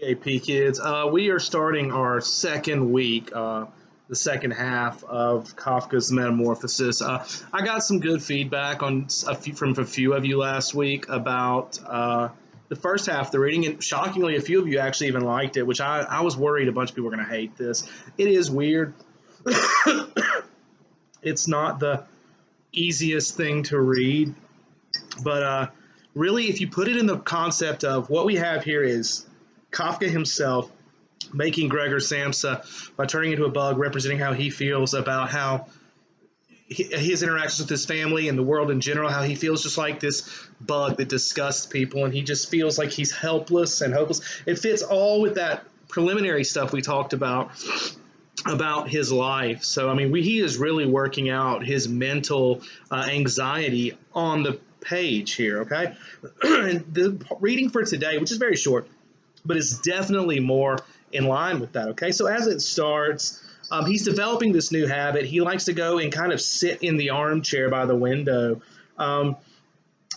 AP kids, we are starting our second week, the second half of Kafka's Metamorphosis. I got some good feedback from a few of you last week about the first half of the reading, and shockingly, a few of you actually even liked it, which I was worried a bunch of people were going to hate this. It is weird. It's not the easiest thing to read, but really, if you put it in the concept of what we have here is Kafka himself making Gregor Samsa by turning into a bug, representing how he feels about how his interactions with his family and the world in general, how he feels just like this bug that disgusts people, and he just feels like he's helpless and hopeless. It fits all with that preliminary stuff we talked about his life. So, I mean, he is really working out his mental anxiety on the page here, okay? And the reading for today, which is very short, but it's definitely more in line with that, okay? So as it starts, he's developing this new habit. He likes to go and kind of sit in the armchair by the window. It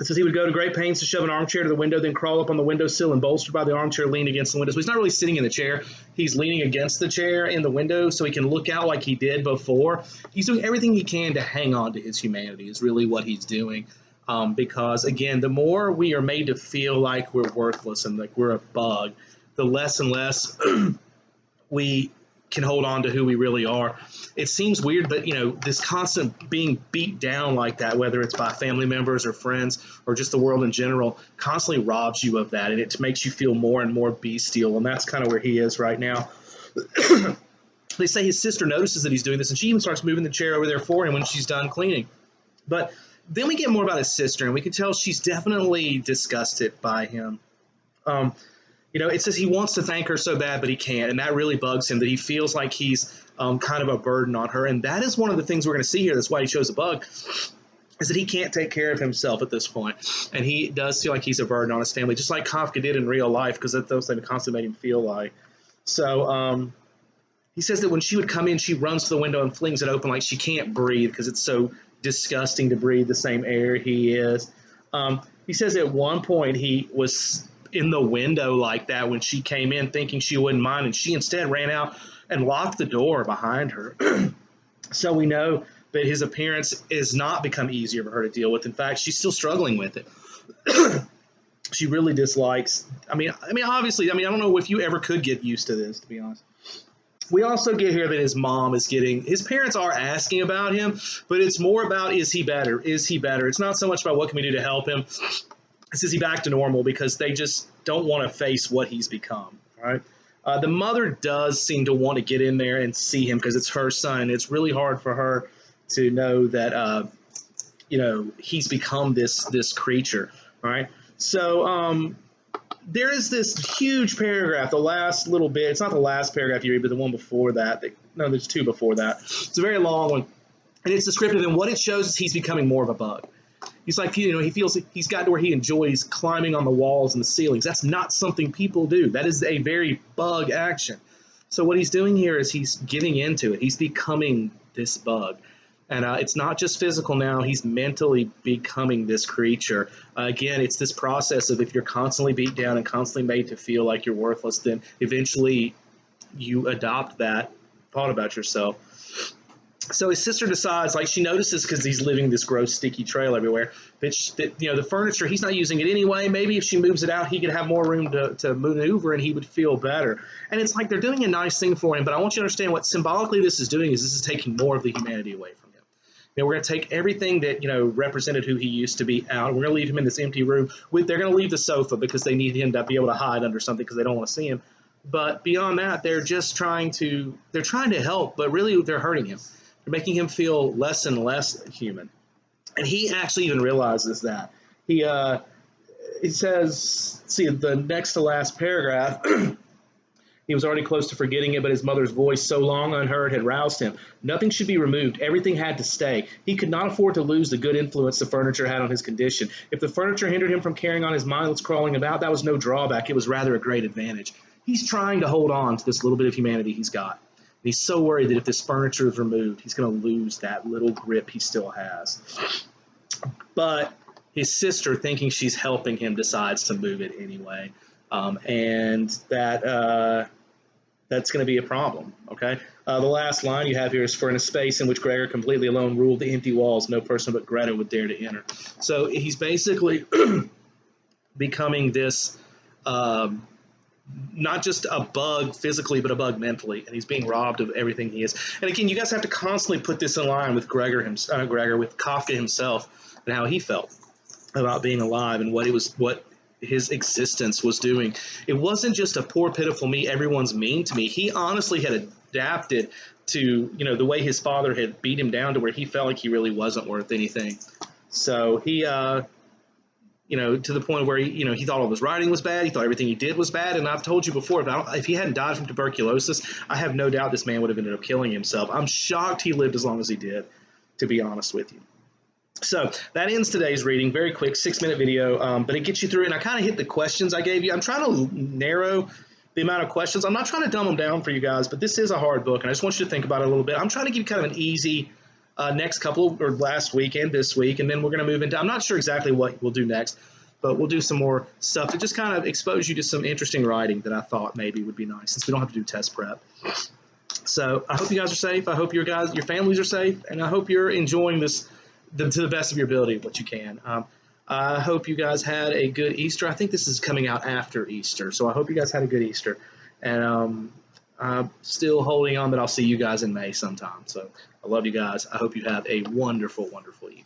says he would go to great pains to shove an armchair to the window, then crawl up on the windowsill and bolstered by the armchair lean against the window. So he's not really sitting in the chair. He's leaning against the chair in the window so he can look out like he did before. He's doing everything he can to hang on to his humanity is really what he's doing. Because, again, the more we are made to feel like we're worthless and like we're a bug, the less and less we can hold on to who we really are. It seems weird, but, this constant being beat down like that, whether it's by family members or friends or just the world in general, constantly robs you of that, and it makes you feel more and more bestial, and that's kind of where he is right now. They say his sister notices that he's doing this, and she even starts moving the chair over there for him when she's done cleaning. But then we get more about his sister, and we can tell she's definitely disgusted by him. It says he wants to thank her so bad, but he can't, and that really bugs him, that he feels like he's kind of a burden on her. And that is one of the things we're going to see here. That's why he chose a bug, is that he can't take care of himself at this point. And he does feel like he's a burden on his family, just like Kafka did in real life, because that's those things constantly made him feel like. So he says that when she would come in, she runs to the window and flings it open like she can't breathe because it's so disgusting to breathe the same air he is. He says at one point he was in the window like that when she came in thinking she wouldn't mind, and she instead ran out and locked the door behind her. So we know that his appearance has not become easier for her to deal with. In fact, she's still struggling with it. She really dislikes, obviously, I don't know if you ever could get used to this, to be honest. We also get here that his mom is his parents are asking about him, but it's more about, is he better? Is he better? It's not so much about what can we do to help him. Is he back to normal, because they just don't want to face what he's become, right? The mother does seem to want to get in there and see him because it's her son. It's really hard for her to know that, he's become this creature, right? So there is this huge paragraph, the last little bit. It's not the last paragraph you read, but the one before that. No, there's two before that. It's a very long one, and it's descriptive, and what it shows is he's becoming more of a bug. He's like, he feels he's gotten to where he enjoys climbing on the walls and the ceilings. That's not something people do. That is a very bug action. So what he's doing here is he's getting into it. He's becoming this bug. And it's not just physical now. He's mentally becoming this creature. Again, it's this process of, if you're constantly beat down and constantly made to feel like you're worthless, then eventually you adopt that thought about yourself. So his sister decides, she notices, because he's leaving this gross, sticky trail everywhere, that the furniture, he's not using it anyway. Maybe if she moves it out, he could have more room to maneuver, and he would feel better. And it's like they're doing a nice thing for him, but I want you to understand what symbolically this is doing is this is taking more of the humanity away from him. We're going to take everything that, represented who he used to be out. We're going to leave him in this empty room. They're going to leave the sofa because they need him to be able to hide under something because they don't want to see him. But beyond that, they're just trying to help, but really they're hurting him. They're making him feel less and less human. And he actually even realizes that. He says, see, the next to last paragraph, he was already close to forgetting it, but his mother's voice, so long unheard, had roused him. Nothing should be removed. Everything had to stay. He could not afford to lose the good influence the furniture had on his condition. If the furniture hindered him from carrying on his mindless crawling about, that was no drawback. It was rather a great advantage. He's trying to hold on to this little bit of humanity he's got. And he's so worried that if this furniture is removed, he's going to lose that little grip he still has. But his sister, thinking she's helping him, decides to move it anyway. and that's going to be a problem. Okay. The last line you have here is, for in a space in which Gregor completely alone ruled the empty walls, no person but Greta would dare to enter. So he's basically becoming this, not just a bug physically, but a bug mentally, and he's being robbed of everything he is. And again, you guys have to constantly put this in line with with Kafka himself, and how he felt about being alive and what his existence was doing. It wasn't just a poor, pitiful me, everyone's mean to me. He honestly had adapted to, the way his father had beat him down to where he felt like he really wasn't worth anything. So he, to the point where he thought all of his writing was bad. He thought everything he did was bad. And I've told you before, if he hadn't died from tuberculosis, I have no doubt this man would have ended up killing himself. I'm shocked he lived as long as he did, to be honest with you. So that ends today's reading. Very quick, 6-minute video, but it gets you through. And I kind of hit the questions I gave you. I'm trying to narrow the amount of questions. I'm not trying to dumb them down for you guys, but this is a hard book, and I just want you to think about it a little bit. I'm trying to give you kind of an easy next couple, or last week and this week, and then we're going to move into, I'm not sure exactly what we'll do next, but we'll do some more stuff to just kind of expose you to some interesting writing that I thought maybe would be nice, since we don't have to do test prep. So I hope you guys are safe. I hope your families are safe, and I hope you're enjoying this to the best of your ability, what you can. I hope you guys had a good Easter. I think this is coming out after Easter, so I hope you guys had a good Easter. And I'm still holding on that I'll see you guys in May sometime. So I love you guys. I hope you have a wonderful, wonderful evening.